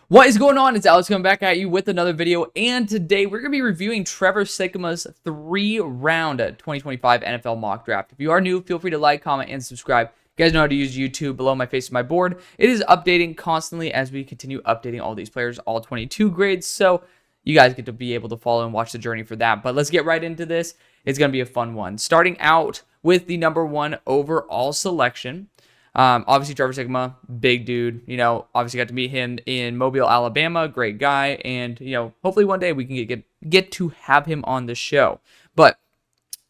What is going on? It's Alex coming back at you with another video, and today we're going to be reviewing Trevor Sikkema's 3-round 2025 NFL mock draft. If you are new, feel free to like, comment, and subscribe. You guys know how to use YouTube. Below my face is my board. It is updating constantly as we continue updating all these players, all 22 grades, so you guys get to be able to follow and watch the journey for that. But let's get right into this. It's going to be a fun one. Starting out with the #1 overall selection. Obviously, Trevor Sikkema, big dude. Obviously got to meet him in Mobile, Alabama. Great guy. And, hopefully one day we can get to have him on the show. But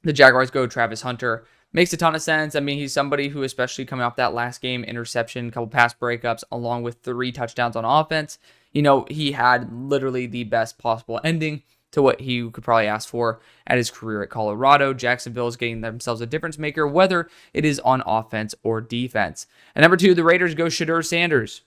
the Jaguars go Travis Hunter. Makes a ton of sense. I mean, he's somebody who, especially coming off that last game, interception, couple pass breakups, along with 3 touchdowns on offense. He had literally the best possible ending to what he could probably ask for at his career at Colorado. Jacksonville is getting themselves a difference maker, whether it is on offense or defense. And #2, the Raiders go Shedeur Sanders.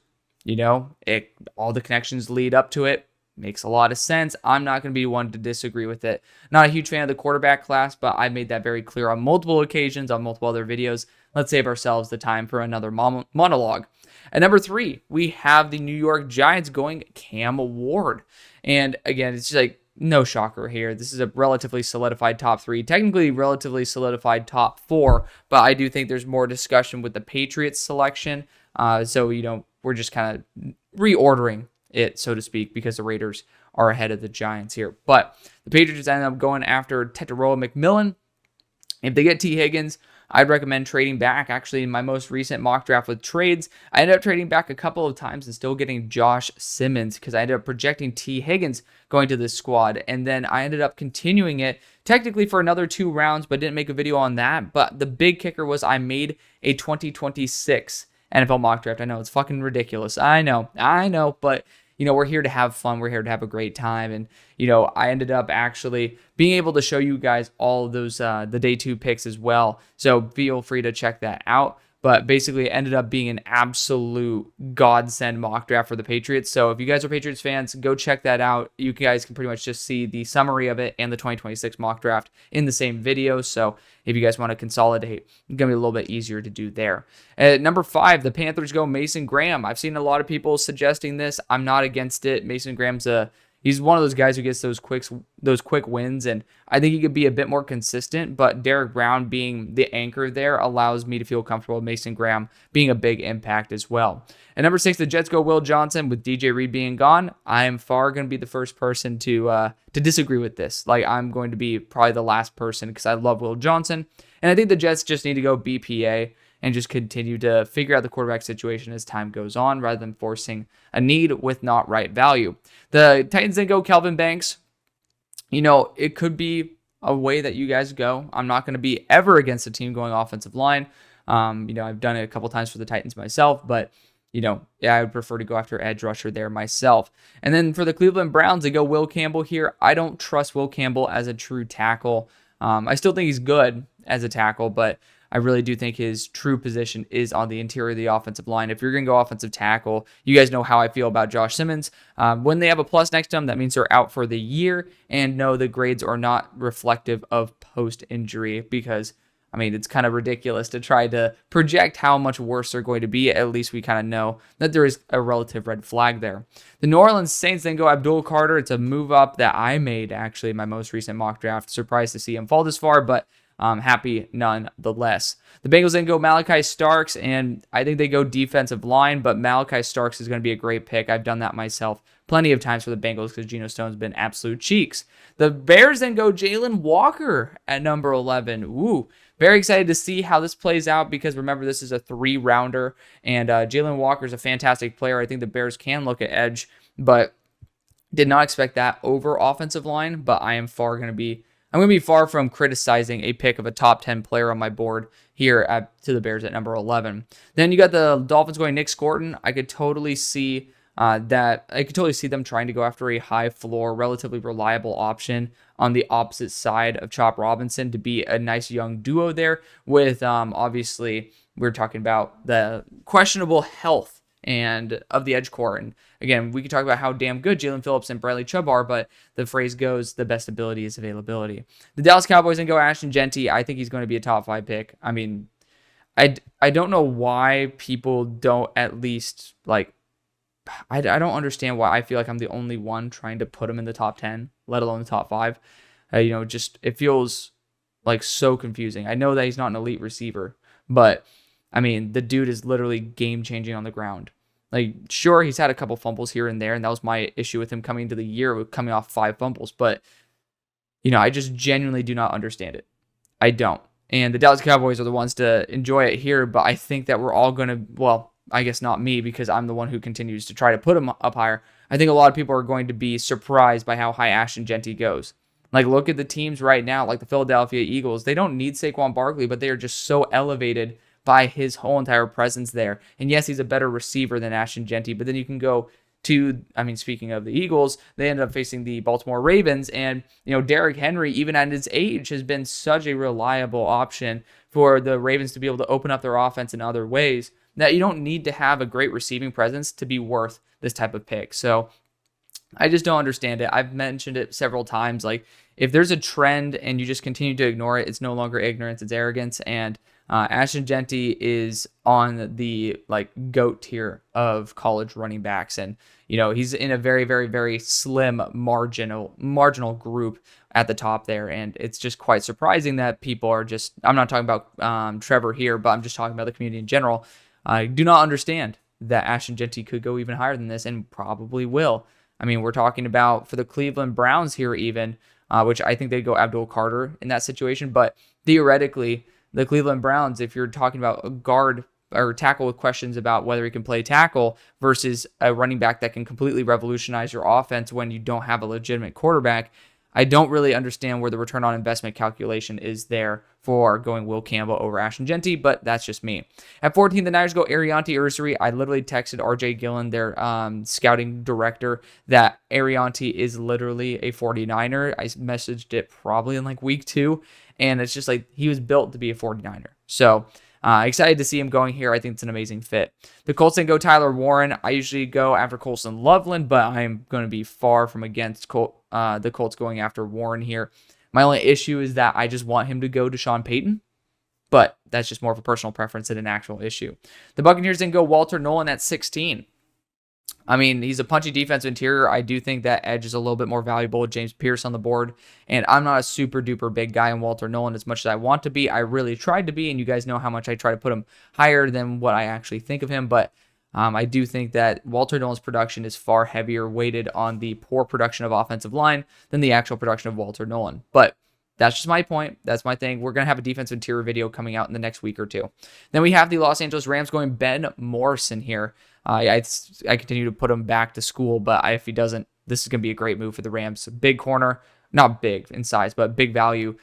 All the connections lead up to it. Makes a lot of sense. I'm not going to be one to disagree with it. Not a huge fan of the quarterback class, but I made that very clear on multiple occasions, on multiple other videos. Let's save ourselves the time for another monologue. At #3, we have the New York Giants going Cam Ward. And again, it's just like, no shocker here. This is a relatively solidified top 3, technically relatively solidified top 4, but I do think there's more discussion with the Patriots selection. So we're just kind of reordering it, so to speak, because the Raiders are ahead of the Giants here. But the Patriots end up going after Tetairoa McMillan. If they get T. Higgins, I'd recommend trading back. Actually, in my most recent mock draft with trades, I ended up trading back a couple of times and still getting Josh Simmons because I ended up projecting T. Higgins going to this squad. And then I ended up continuing it technically for another 2 rounds, but didn't make a video on that. But the big kicker was I made a 2026 NFL mock draft. I know it's fucking ridiculous. I know, but we're here to have fun. We're here to have a great time. And, I ended up actually being able to show you guys all of those, the day 2 picks as well. So feel free to check that out. But basically it ended up being an absolute godsend mock draft for the Patriots. So if you guys are Patriots fans, go check that out. You guys can pretty much just see the summary of it and the 2026 mock draft in the same video. So if you guys want to consolidate, it's going to be a little bit easier to do there. At #5, the Panthers go Mason Graham. I've seen a lot of people suggesting this. I'm not against it. Mason Graham's he's one of those guys who gets those quick wins, and I think he could be a bit more consistent, but Derek Brown being the anchor there allows me to feel comfortable with Mason Graham being a big impact as well. At #6, the Jets go Will Johnson. With DJ Reed being gone, I am far going to be the first person to disagree with this. Like, I'm going to be probably the last person because I love Will Johnson, and I think the Jets just need to go BPA and just continue to figure out the quarterback situation as time goes on rather than forcing a need with not right value. The Titans then go Kelvin Banks. It could be a way that you guys go. I'm not going to be ever against a team going offensive line. I've done it a couple times for the Titans myself, but I would prefer to go after edge rusher there myself. And then for the Cleveland Browns, they go Will Campbell here. I don't trust Will Campbell as a true tackle. I still think he's good as a tackle, but I really do think his true position is on the interior of the offensive line. If you're going to go offensive tackle, you guys know how I feel about Josh Simmons. When they have a plus next to him, that means they're out for the year. And no, the grades are not reflective of post-injury because, it's kind of ridiculous to try to project how much worse they're going to be. At least we kind of know that there is a relative red flag there. The New Orleans Saints then go Abdul Carter. It's a move up that I made, actually, in my most recent mock draft. Surprised to see him fall this far, but happy nonetheless. The Bengals then go Malachi Starks, and I think they go defensive line, but Malachi Starks is going to be a great pick. I've done that myself plenty of times for the Bengals because Geno Stone's been absolute cheeks. The Bears then go Jalen Walker at #11. Ooh, very excited to see how this plays out because remember, this is a 3-rounder, and Jalen Walker is a fantastic player. I think the Bears can look at edge, but did not expect that over offensive line, but I'm going to be far from criticizing a pick of a top 10 player on my board here to the Bears at #11. Then you got the Dolphins going Nick Scorton. I could totally see them trying to go after a high floor, relatively reliable option on the opposite side of Chop Robinson to be a nice young duo there with, obviously, we're talking about the questionable health and of the edge core. And again, we could talk about how damn good Jalen Phillips and Bradley Chubb are, but the phrase goes, the best ability is availability. The Dallas Cowboys then go Ashton Jeanty. I think he's going to be a top 5 pick. I don't know why people don't at least I don't understand why I feel like I'm the only one trying to put him in the top 10, let alone the top 5. Just it feels like so confusing. I know that he's not an elite receiver, but I mean, the dude is literally game changing on the ground. Like, sure, he's had a couple fumbles here and there, and that was my issue with him coming into the year, with coming off 5 fumbles. But, I just genuinely do not understand it. I don't. And the Dallas Cowboys are the ones to enjoy it here, but I think that we're all going to, well, I guess not me, because I'm the one who continues to try to put him up higher. I think a lot of people are going to be surprised by how high Ashton Jeanty goes. Like, look at the teams right now, like the Philadelphia Eagles. They don't need Saquon Barkley, but they are just so elevated by his whole entire presence there. And yes, he's a better receiver than Ashton Jeanty, but then you can go to, speaking of the Eagles, they ended up facing the Baltimore Ravens, and, Derrick Henry, even at his age, has been such a reliable option for the Ravens to be able to open up their offense in other ways, that you don't need to have a great receiving presence to be worth this type of pick. So I just don't understand it. I've mentioned it several times. Like, if there's a trend and you just continue to ignore it, it's no longer ignorance, it's arrogance. And Ashton Jeanty is on the GOAT tier of college running backs, and he's in a very, very, very slim marginal group at the top there, and it's just quite surprising that people are just. I'm not talking about Trevor here, but I'm just talking about the community in general. I do not understand that Ashton Jeanty could go even higher than this, and probably will. We're talking about for the Cleveland Browns here, even, which I think they'd go Abdul Carter in that situation, but theoretically, the Cleveland Browns, if you're talking about a guard or tackle with questions about whether he can play tackle versus a running back that can completely revolutionize your offense when you don't have a legitimate quarterback, I don't really understand where the return on investment calculation is there for going Will Campbell over Ashton Jeanty, but that's just me. At 14, the Niners go Ariante Ursary. I literally texted RJ Gillen, their scouting director, that Ariante is literally a 49er. I messaged it probably in week 2, and it's just like he was built to be a 49er. So excited to see him going here. I think it's an amazing fit. The Colts then go Tyler Warren. I usually go after Colson Loveland, but I'm going to be far from against the Colts going after Warren here. My only issue is that I just want him to go to Sean Payton, but that's just more of a personal preference than an actual issue. The Buccaneers then go Walter Nolan at 16. He's a punchy defensive interior. I do think that edge is a little bit more valuable with James Pierce on the board, and I'm not a super duper big guy in Walter Nolan as much as I want to be. I really tried to be, and you guys know how much I try to put him higher than what I actually think of him, but I do think that Walter Nolan's production is far heavier weighted on the poor production of offensive line than the actual production of Walter Nolan. But that's just my point. That's my thing. We're going to have a defensive interior video coming out in the next week or two. Then we have the Los Angeles Rams going Ben Morrison here. I continue to put him back to school, but if he doesn't, this is going to be a great move for the Rams. Big corner, not big in size, but big value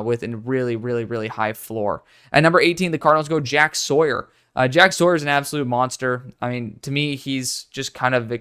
with a really, really, really high floor. At number 18, the Cardinals go Jack Sawyer. Jack Sawyer is an absolute monster. To me, he's just kind of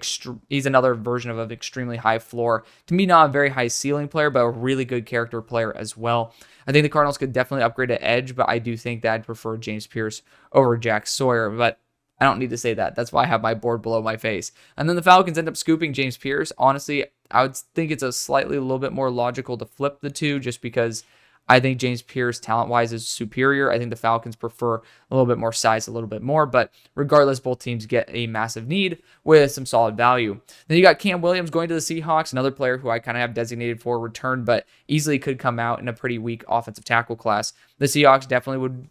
he's another version of an extremely high floor. To me, not a very high ceiling player, but a really good character player as well. I think the Cardinals could definitely upgrade to edge, but I do think that I'd prefer James Pierce over Jack Sawyer, but I don't need to say that. That's why I have my board below my face. And then the Falcons end up scooping James Pierce. Honestly, I would think it's a little bit more logical to flip the two, just because I think James Pierce, talent-wise, is superior. I think the Falcons prefer a little bit more size, a little bit more. But regardless, both teams get a massive need with some solid value. Then you got Cam Williams going to the Seahawks, another player who I kind of have designated for return, but easily could come out in a pretty weak offensive tackle class. The Seahawks definitely would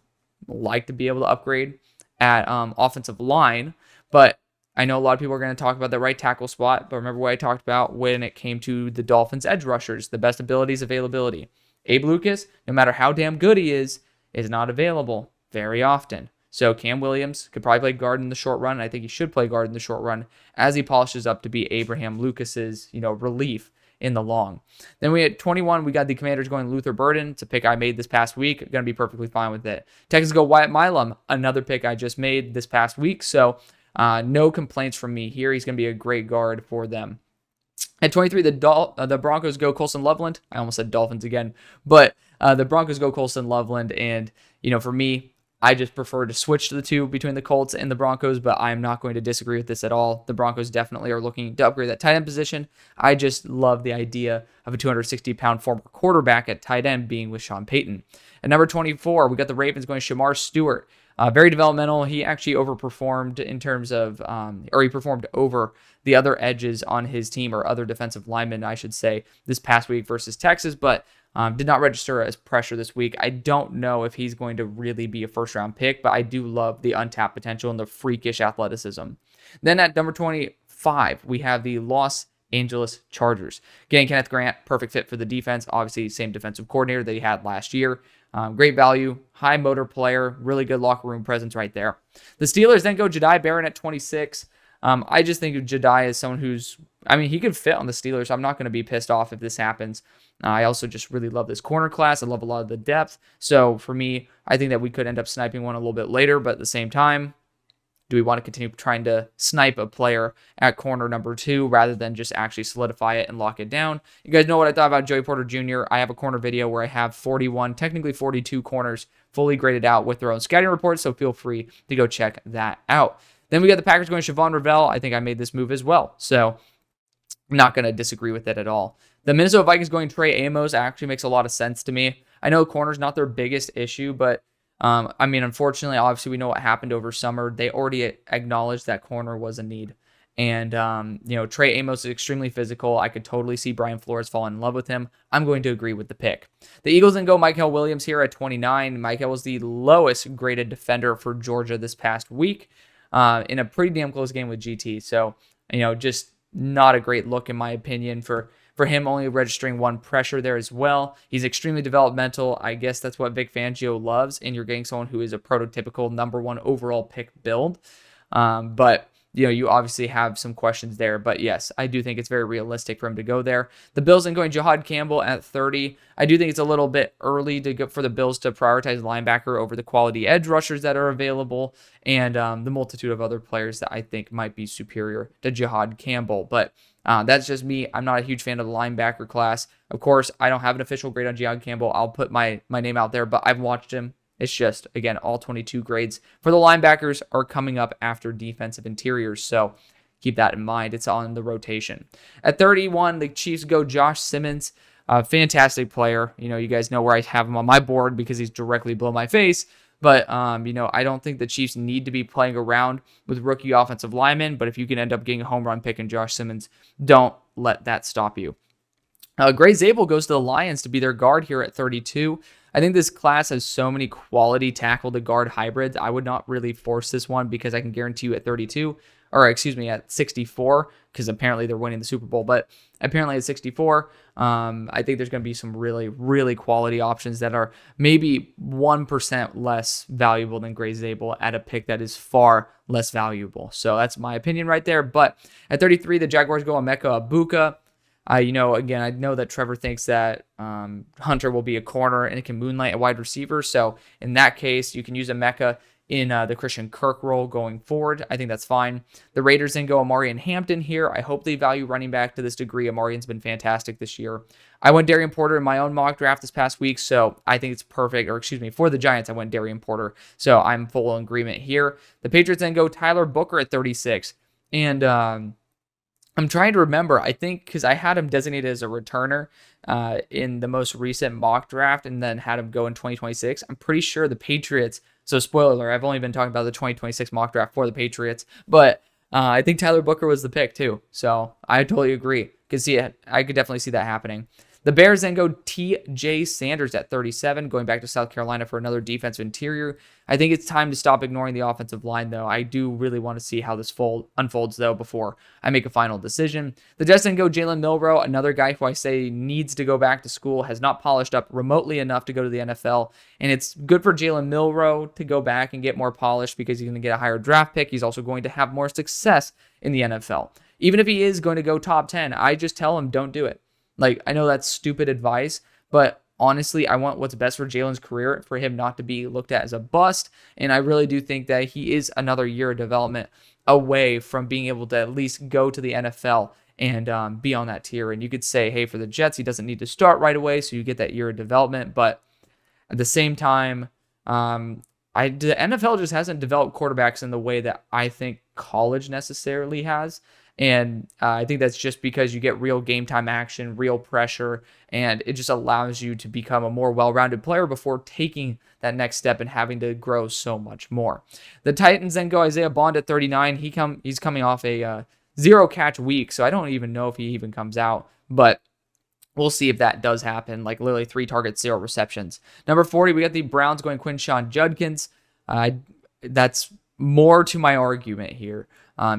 like to be able to upgrade at offensive line, but I know a lot of people are going to talk about the right tackle spot, but remember what I talked about when it came to the Dolphins' edge rushers, the best abilities, availability. Abe Lucas, no matter how damn good he is not available very often. So Cam Williams could probably play guard in the short run. I think he should play guard in the short run as he polishes up to be Abraham Lucas's, relief in the long. Then we at 21, we got the Commanders going Luther Burden. It's a pick I made this past week. I'm going to be perfectly fine with it. Texans go Wyatt Milam, another pick I just made this past week. So no complaints from me here. He's going to be a great guard for them. At 23, the Broncos go Colson Loveland. I almost said Dolphins again, but the Broncos go Colson Loveland. And, for me, I just prefer to switch to the two between the Colts and the Broncos, but I'm not going to disagree with this at all. The Broncos definitely are looking to upgrade that tight end position. I just love the idea of a 260-pound former quarterback at tight end being with Sean Payton. At number 24, we got the Ravens going Shamar Stewart. Very developmental. He actually overperformed in terms of, or he performed over the other edges on his team, or other defensive linemen, I should say, this past week versus Texas, but did not register as pressure this week. I don't know if he's going to really be a first-round pick, but I do love the untapped potential and the freakish athleticism. Then at number 25, we have the Los Angeles Chargers. Getting Kenneth Grant, perfect fit for the defense. Obviously, same defensive coordinator that he had last year. Great value, high motor player, really good locker room presence right there. The Steelers then go Jedi Barron at 26. I just think of Jedi as someone who's, he could fit on the Steelers. So I'm not going to be pissed off if this happens. I also just really love this corner class. I love a lot of the depth. So for me, I think that we could end up sniping one a little bit later, but at the same time, do we want to continue trying to snipe a player at corner number 2 rather than just actually solidify it and lock it down? You guys know what I thought about Joey Porter Jr. I have a corner video where I have 41, technically 42 corners fully graded out with their own scouting reports, so feel free to go check that out. Then we got the Packers going Siobhan Ravel. I think I made this move as well, so I'm not going to disagree with it at all. The Minnesota Vikings going Trey Amos actually makes a lot of sense to me. I know corner's not their biggest issue, but unfortunately, obviously, we know what happened over summer. They already acknowledged that corner was a need. And, Trey Amos is extremely physical. I could totally see Brian Flores fall in love with him. I'm going to agree with the pick. The Eagles then go Michael Williams here at 29. Michael was the lowest graded defender for Georgia this past week in a pretty damn close game with GT. So, just not a great look, in my opinion, for him, only registering 1 pressure there as well. He's extremely developmental. I guess that's what Vic Fangio loves, and you're getting someone who is a prototypical number 1 overall pick build. But you obviously have some questions there. But yes, I do think it's very realistic for him to go there. The Bills then going Jahad Campbell at 30. I do think it's a little bit early to go for the Bills to prioritize linebacker over the quality edge rushers that are available and the multitude of other players that I think might be superior to Jahad Campbell. But that's just me. I'm not a huge fan of the linebacker class. Of course, I don't have an official grade on Jahad Campbell. I'll put my name out there, but I've watched him. It's just, again, all 22 grades for the linebackers are coming up after defensive interiors. So keep that in mind. It's on the rotation. At 31, the Chiefs go Josh Simmons. Fantastic player. You guys know where I have him on my board because he's directly below my face. But, I don't think the Chiefs need to be playing around with rookie offensive linemen. But if you can end up getting a home run pick in Josh Simmons, don't let that stop you. Gray Zabel goes to the Lions to be their guard here at 32. I think this class has so many quality tackle to guard hybrids. I would not really force this one because I can guarantee you at 32, or excuse me, at 64, because apparently they're winning the Super Bowl. But apparently at 64, I think there's going to be some really, really quality options that are maybe 1% less valuable than Gray Zabel at a pick that is far less valuable. So that's my opinion right there. But at 33, the Jaguars go Emeka Egbuka. Again, I know that Trevor thinks that Hunter will be a corner and it can moonlight a wide receiver. So in that case, you can use Emeka in the Christian Kirk role going forward. I think that's fine. The Raiders then go Amarian Hampton here. I hope they value running back to this degree. Amarian's been fantastic this year. I went Darian Porter in my own mock draft this past week, so I think it's perfect. Or excuse me, for the Giants, I went Darian Porter. So I'm full in agreement here. The Patriots then go Tyler Booker at 36. And I'm trying to remember, I think, because I had him designated as a returner in the most recent mock draft and then had him go in 2026. I'm pretty sure the Patriots, so spoiler alert, I've only been talking about the 2026 mock draft for the Patriots, but I think Tyler Booker was the pick too. So I totally agree. I could definitely see that happening. The Bears then go T.J. Sanders at 37, going back to South Carolina for another defensive interior. I think it's time to stop ignoring the offensive line, though. I do really want to see how this unfolds, though, before I make a final decision. The Jets then go Jalen Milroe, another guy who I say needs to go back to school, has not polished up remotely enough to go to the NFL. And it's good for Jalen Milroe to go back and get more polished because he's going to get a higher draft pick. He's also going to have more success in the NFL. Even if he is going to go top 10, I just tell him don't do it. I know that's stupid advice, but honestly, I want what's best for Jalen's career, for him not to be looked at as a bust. And I really do think that he is another year of development away from being able to at least go to the NFL and be on that tier. And you could say, hey, for the Jets, he doesn't need to start right away, so you get that year of development. But at the same time, the NFL just hasn't developed quarterbacks in the way that I think college necessarily has. And I think that's just because you get real game time action, real pressure, and it just allows you to become a more well-rounded player before taking that next step and having to grow so much more. The Titans then go Isaiah Bond at 39. He's coming off a 0-catch week, so I don't even know if he even comes out, but we'll see if that does happen. Like literally 3 targets, 0 receptions. Number 40, we got the Browns going Quinshon Judkins. That's more to my argument here.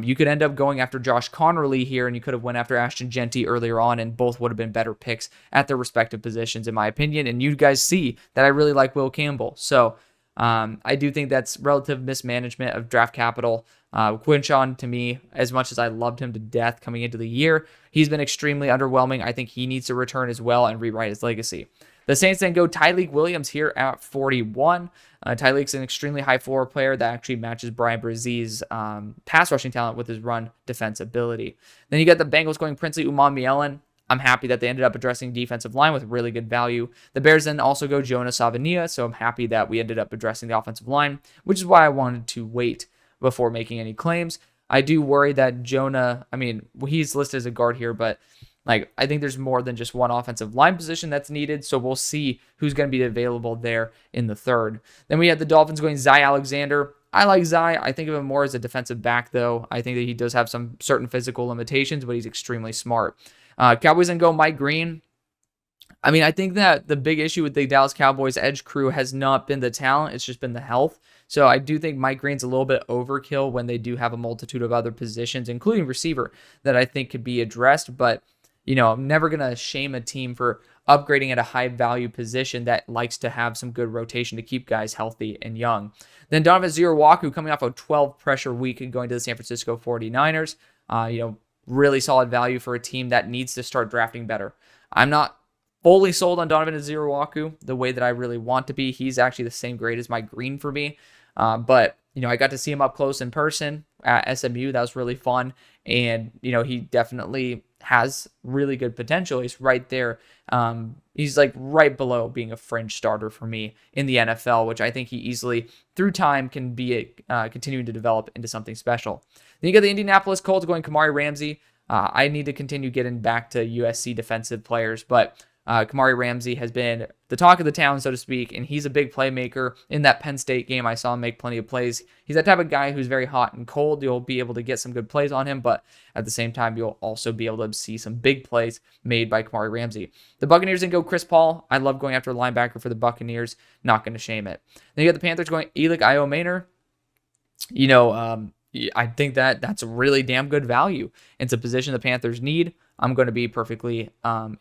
You could end up going after Josh Connerly here, and you could have went after Ashton Jeanty earlier on, and both would have been better picks at their respective positions, in my opinion. And you guys see that I really like Will Campbell. So I do think that's relative mismanagement of draft capital. Quinshon, to me, as much as I loved him to death coming into the year, he's been extremely underwhelming. I think he needs to return as well and rewrite his legacy. The Saints then go Tyleik Williams here at 41. Tyleik's an extremely high floor player that actually matches Brian Brazee's pass rushing talent with his run defense ability. Then you got the Bengals going Princely Umanmielen. I'm happy that they ended up addressing defensive line with really good value. The Bears then also go Jonah Savania, so I'm happy that we ended up addressing the offensive line, which is why I wanted to wait before making any claims. I do worry that Jonah, he's listed as a guard here, but I think there's more than just one offensive line position that's needed, so we'll see who's going to be available there in the third. Then we have the Dolphins going Zy Alexander. I like Zy. I think of him more as a defensive back, though. I think that he does have some certain physical limitations, but he's extremely smart. Cowboys then go Mike Green. I think that the big issue with the Dallas Cowboys edge crew has not been the talent, it's just been the health. So I do think Mike Green's a little bit overkill when they do have a multitude of other positions, including receiver, that I think could be addressed. But, I'm never going to shame a team for upgrading at a high value position that likes to have some good rotation to keep guys healthy and young. Then Donovan Ziorwaku coming off a 12 pressure week and going to the San Francisco 49ers. Really solid value for a team that needs to start drafting better. I'm not fully sold on Donovan Ziorwaku the way that I really want to be. He's actually the same grade as Mike Green for me. But I got to see him up close in person at SMU. That was really fun. And, he definitely has really good potential. He's right there. He's right below being a fringe starter for me in the NFL, which I think he easily, through time, can be continuing to develop into something special. Then you got the Indianapolis Colts going Kamari Ramsey. I need to continue getting back to USC defensive players, but Kamari Ramsey has been the talk of the town, so to speak, and he's a big playmaker. In that Penn State game, I saw him make plenty of plays. He's that type of guy who's very hot and cold. You'll be able to get some good plays on him, but at the same time, you'll also be able to see some big plays made by Kamari Ramsey. The Buccaneers then go Chris Paul. I love going after a linebacker for the Buccaneers. Not going to shame it. Then you got the Panthers going Elik Iomaner. I think that's a really damn good value. It's a position the Panthers need. I'm going to be perfectly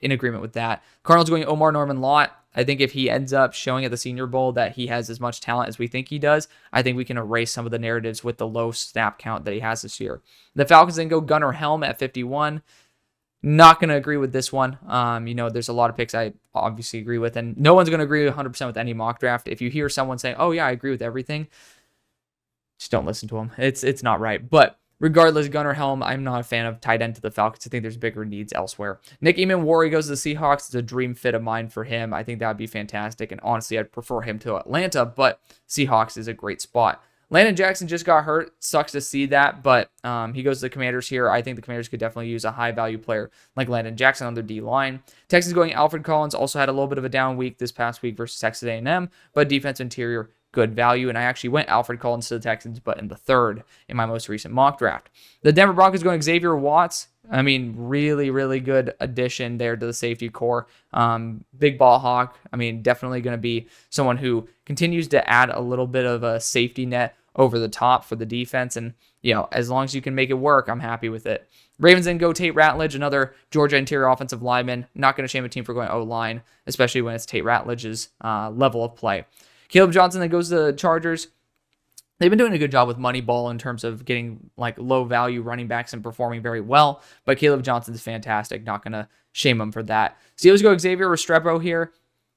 in agreement with that. Cardinals going Omar Norman Lott. I think if he ends up showing at the Senior Bowl that he has as much talent as we think he does, I think we can erase some of the narratives with the low snap count that he has this year. The Falcons then go Gunnar Helm at 51. Not going to agree with this one. There's a lot of picks I obviously agree with, and no one's going to agree 100% with any mock draft. If you hear someone saying, oh yeah, I agree with everything, just don't listen to him. It's not right. But regardless, Gunnar Helm, I'm not a fan of tight end to the Falcons. I think there's bigger needs elsewhere. Nick Eamon-Warry goes to the Seahawks. It's a dream fit of mine for him. I think that would be fantastic. And honestly, I'd prefer him to Atlanta, but Seahawks is a great spot. Landon Jackson just got hurt. Sucks to see that, but he goes to the Commanders here. I think the Commanders could definitely use a high-value player like Landon Jackson on their D-line. Texans going Alfred Collins. Also had a little bit of a down week this past week versus Texas A&M, but defense interior, good value, and I actually went Alfred Collins to the Texans, but in the third in my most recent mock draft. The Denver Broncos going Xavier Watts. Really, really good addition there to the safety core. Big ball hawk. Definitely going to be someone who continues to add a little bit of a safety net over the top for the defense, and as long as you can make it work, I'm happy with it. Ravens then go Tate Ratledge, another Georgia interior offensive lineman. Not going to shame a team for going O-line, especially when it's Tate Ratledge's level of play. Caleb Johnson then goes to the Chargers. They've been doing a good job with Moneyball in terms of getting low-value running backs and performing very well, but Caleb Johnson's fantastic. Not going to shame him for that. Steelers go Xavier Restrepo here.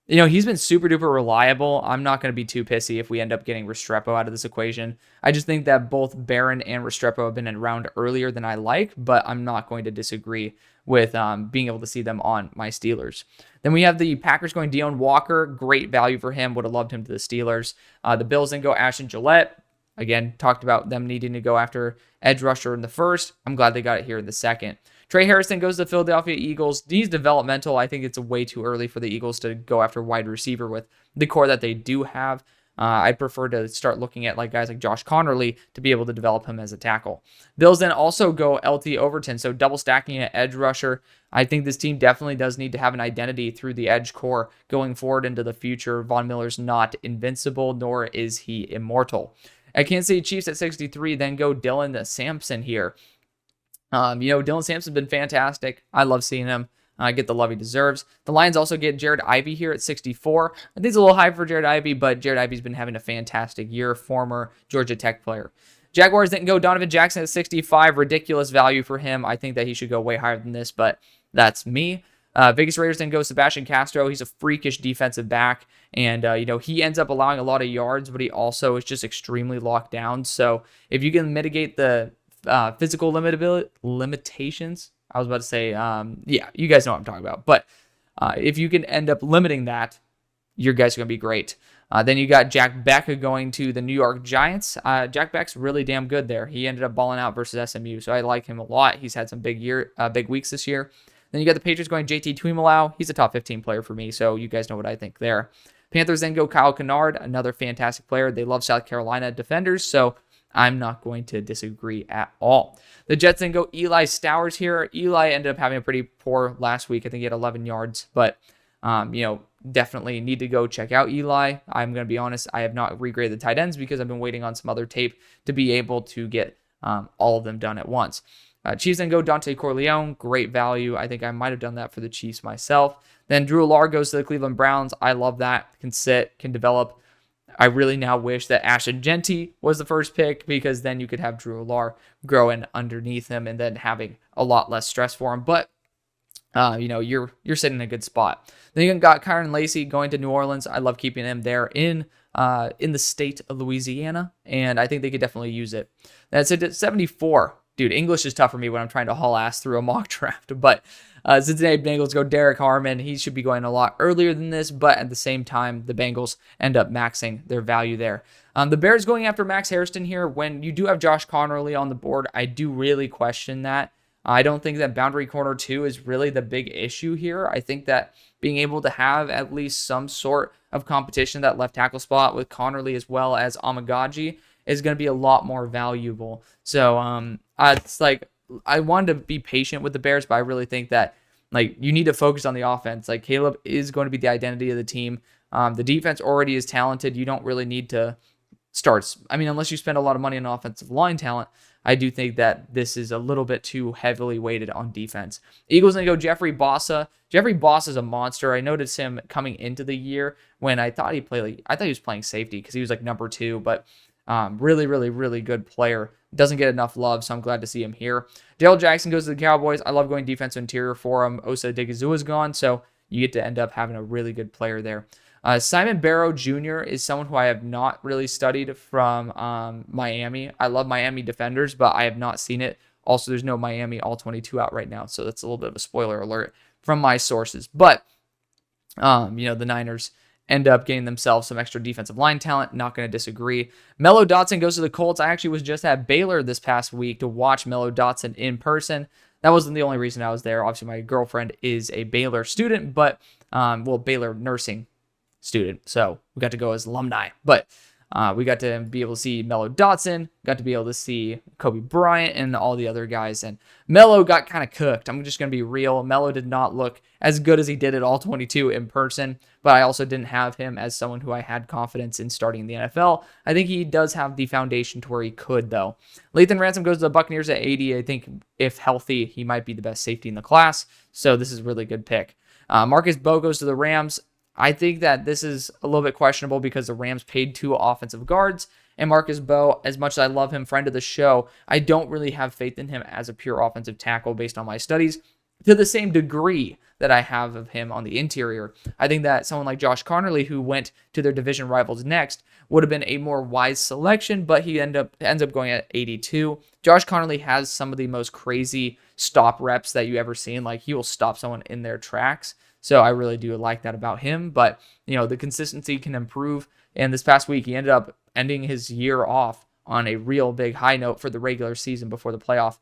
He's been super-duper reliable. I'm not going to be too pissy if we end up getting Restrepo out of this equation. I just think that both Barron and Restrepo have been around earlier than I like, but I'm not going to disagree with being able to see them on my Steelers. Then we have the Packers going Deion Walker. Great value for him. Would have loved him to the Steelers. The Bills then go Ashton Gillette. Again, talked about them needing to go after edge rusher in the first. I'm glad they got it here in the second. Trey Harrison goes to the Philadelphia Eagles. He's developmental. I think it's way too early for the Eagles to go after wide receiver with the core that they do have. I'd prefer to start looking at guys like Josh Connerly to be able to develop him as a tackle. Bills then also go LT Overton, so double stacking at edge rusher. I think this team definitely does need to have an identity through the edge core going forward into the future. Von Miller's not invincible, nor is he immortal. At Kansas City Chiefs at 63, then go Dylan Sampson here. Dylan Sampson's been fantastic. I love seeing him. Get the love he deserves. The Lions also get Jared Ivey here at 64. I think it's a little high for Jared Ivey, but Jared Ivey's been having a fantastic year, former Georgia Tech player. Jaguars didn't go Donovan Jackson at 65. Ridiculous value for him. I think that he should go way higher than this, but that's me. Vegas Raiders didn't go Sebastian Castro. He's a freakish defensive back, and he ends up allowing a lot of yards, but he also is just extremely locked down. So if you can mitigate the physical limitations, I was about to say, you guys know what I'm talking about. But if you can end up limiting that, your guys are going to be great. Then you got Jack Beck going to the New York Giants. Jack Beck's really damn good there. He ended up balling out versus SMU, so I like him a lot. He's had some big weeks this year. Then you got the Patriots going JT Tuimoloau. He's a top 15 player for me, so you guys know what I think there. Panthers then go Kyle Kennard, another fantastic player. They love South Carolina defenders, so I'm not going to disagree at all. The Jets then go Eli Stowers here. Eli ended up having a pretty poor last week. I think he had 11 yards, but definitely need to go check out Eli. I'm going to be honest, I have not regraded the tight ends because I've been waiting on some other tape to be able to get all of them done at once. Chiefs then go Dante Corleone. Great value. I think I might have done that for the Chiefs myself. Then Drew Allar goes to the Cleveland Browns. I love that. Can sit, can develop. I really now wish that Ashton Jeanty was the first pick because then you could have Drew Allar growing underneath him and then having a lot less stress for him. But you're sitting in a good spot. Then you got Kyron Lacy going to New Orleans. I love keeping him there in the state of Louisiana, and I think they could definitely use it. That's it at 74. Dude, English is tough for me when I'm trying to haul ass through a mock draft. But Cincinnati Bengals go Derek Harmon. He should be going a lot earlier than this, but at the same time, the Bengals end up maxing their value there. The Bears going after Max Hairston here. When you do have Josh Connerly on the board, I do really question that. I don't think that boundary corner 2 is really the big issue here. I think that being able to have at least some sort of competition that left tackle spot with Connerly as well as Amagaji is going to be a lot more valuable. So it's like I wanted to be patient with the Bears, but I really think that you need to focus on the offense. Caleb is going to be the identity of the team. The defense already is talented. You don't really need to start. Unless you spend a lot of money on offensive line talent, I do think that this is a little bit too heavily weighted on defense. Eagles going to go Jeffrey Bossa. Jeffrey Bossa is a monster. I noticed him coming into the year when I thought he was playing safety because he was number 2, but really, really, really good player. Doesn't get enough love, so I'm glad to see him here. Dale Jackson goes to the Cowboys. I love going defensive interior for him. Osa Odighizuwa is gone, so you get to end up having a really good player there. Simon Barrow Jr. is someone who I have not really studied from Miami. I love Miami defenders, but I have not seen it. Also, there's no Miami All-22 out right now, so that's a little bit of a spoiler alert from my sources. But, the Niners end up getting themselves some extra defensive line talent. Not going to disagree. Mello Dotson goes to the Colts. I actually was just at Baylor this past week to watch Mello Dotson in person. That wasn't the only reason I was there. Obviously, my girlfriend is a Baylor student, but, Baylor nursing student. So we got to go as alumni. But we got to be able to see Mello Dotson, got to be able to see Kobe Bryant and all the other guys. And Mello got kind of cooked. I'm just going to be real. Mello did not look as good as he did at All-22 in person, but I also didn't have him as someone who I had confidence in starting in the NFL. I think he does have the foundation to where he could, though. Lathan Ransom goes to the Buccaneers at 80. I think if healthy, he might be the best safety in the class. So this is a really good pick. Marcus Bowe goes to the Rams. I think that this is a little bit questionable because the Rams paid 2 offensive guards, and Marcus Bowe, as much as I love him, friend of the show, I don't really have faith in him as a pure offensive tackle based on my studies to the same degree that I have of him on the interior. I think that someone like Josh Connerly, who went to their division rivals next, would have been a more wise selection, but he ends up going at 82. Josh Connerly has some of the most crazy stop reps that you ever seen. He will stop someone in their tracks. So I really do like that about him. But, the consistency can improve. And this past week, he ended up ending his year off on a real big high note for the regular season before the playoff.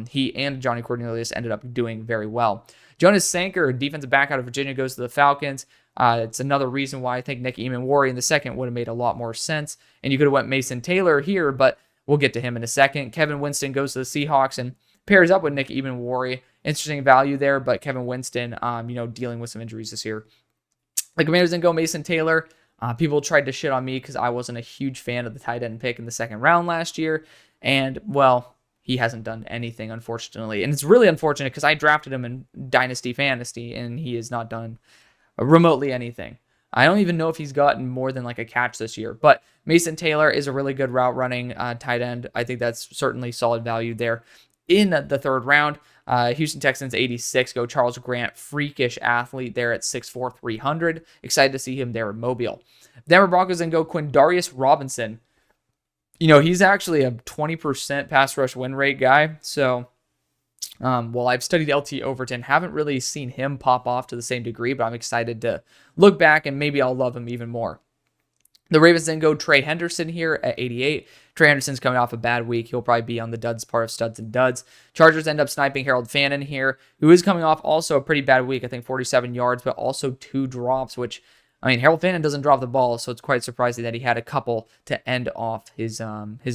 He and Johnny Cornelius ended up doing very well. Jonas Sanker, defensive back out of Virginia, goes to the Falcons. It's another reason why I think Nick Eamon-Warry in the second would have made a lot more sense. And you could have went Mason Taylor here, but we'll get to him in a second. Kevin Winston goes to the Seahawks and pairs up with Nick Eamon-Warry. Interesting value there, but Kevin Winston, dealing with some injuries this year. The Commanders then go Mason Taylor. People tried to shit on me because I wasn't a huge fan of the tight end pick in the second round last year. And, well, he hasn't done anything, unfortunately. And it's really unfortunate because I drafted him in Dynasty Fantasy, and he has not done remotely anything. I don't even know if he's gotten more than like a catch this year. But Mason Taylor is a really good route running tight end. I think that's certainly solid value there. In the third round, Houston Texans 86 go Charles Grant, freakish athlete there at 6'4", 300. Excited to see him there in Mobile. Denver Broncos then go Quindarius Robinson. He's actually a 20% pass rush win rate guy. So, I've studied LT Overton, haven't really seen him pop off to the same degree, but I'm excited to look back and maybe I'll love him even more. The Ravens then go Trey Henderson here at 88. Trey Henderson's coming off a bad week. He'll probably be on the duds part of studs and duds. Chargers end up sniping Harold Fannin here, who is coming off also a pretty bad week. I think 47 yards, but also 2 drops, which, Harold Fannin doesn't drop the ball, so it's quite surprising that he had a couple to end off his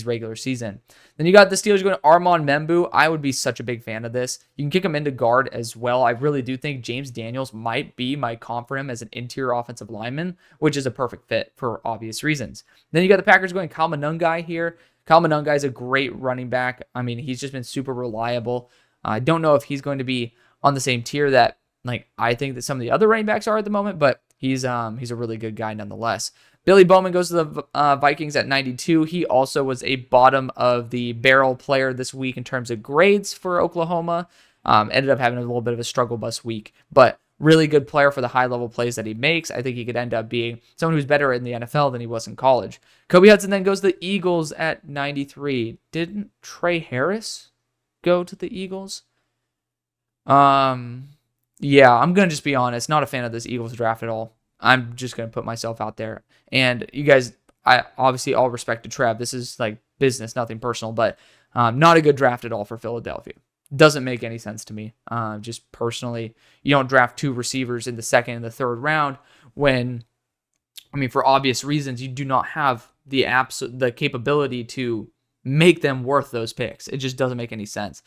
regular season. Then you got the Steelers going to Armand Membu. I would be such a big fan of this. You can kick him into guard as well. I really do think James Daniels might be my comp for him as an interior offensive lineman, which is a perfect fit for obvious reasons. Then you got the Packers going Kyle Monangai here. Kyle Monangai is a great running back. He's just been super reliable. I don't know if he's going to be on the same tier that I think that some of the other running backs are at the moment, but he's a really good guy nonetheless. Billy Bowman goes to the Vikings at 92. He also was a bottom of the barrel player this week in terms of grades for Oklahoma. Ended up having a little bit of a struggle bus week, but really good player for the high-level plays that he makes. I think he could end up being someone who's better in the NFL than he was in college. Kobe Hudson then goes to the Eagles at 93. Didn't Trey Harris go to the Eagles? Yeah, I'm going to just be honest. Not a fan of this Eagles draft at all. I'm just going to put myself out there. And you guys, I obviously all respect to Trev. This is like business, nothing personal, but not a good draft at all for Philadelphia. Doesn't make any sense to me. Just personally, you don't draft 2 receivers in the second and the third round when, for obvious reasons, you do not have the capability to make them worth those picks. It just doesn't make any sense.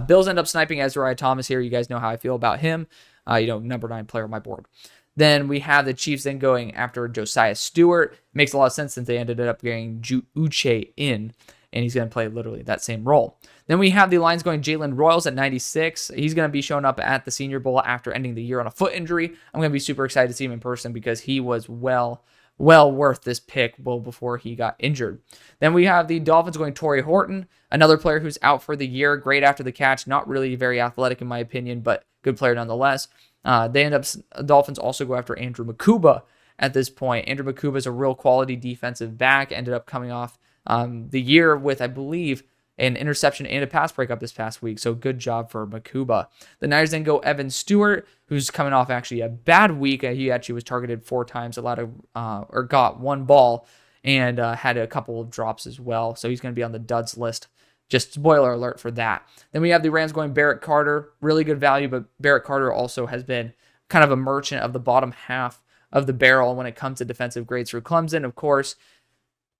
Bills end up sniping Azariah Thomas here. You guys know how I feel about him. Number 9 player on my board. Then we have the Chiefs then going after Josiah Stewart. Makes a lot of sense since they ended up getting Uche in, and he's going to play literally that same role. Then we have the Lions going Jalen Royals at 96. He's going to be showing up at the Senior Bowl after ending the year on a foot injury. I'm going to be super excited to see him in person because he was well worth this pick well before he got injured. Then we have the Dolphins going Torrey Horton, another player who's out for the year, great after the catch, not really very athletic in my opinion, but good player nonetheless. Dolphins also go after Andrew Makuba at this point. Andrew Makuba is a real quality defensive back, ended up coming off the year with, I believe, an interception and a pass breakup this past week. So good job for Makuba. The Niners then go Evan Stewart, who's coming off actually a bad week. He actually was targeted 4 times, got 1 ball, and had a couple of drops as well. So he's going to be on the duds list. Just spoiler alert for that. Then we have the Rams going Barrett Carter. Really good value, but Barrett Carter also has been kind of a merchant of the bottom half of the barrel when it comes to defensive grades for Clemson. Of course,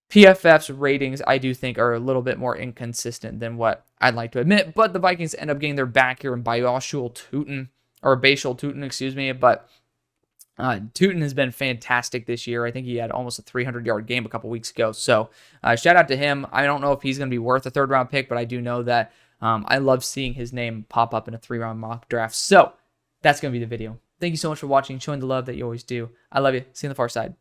PFF's ratings, I do think, are a little bit more inconsistent than what I'd like to admit, but the Vikings end up getting their back here in Bashul Tootin, excuse me, but Tootin has been fantastic this year. I think he had almost a 300-yard game a couple weeks ago, so shout out to him. I don't know if he's going to be worth a third-round pick, but I do know that I love seeing his name pop up in a 3-round mock draft, so that's going to be the video. Thank you so much for watching, showing the love that you always do. I love you. See you on the far side.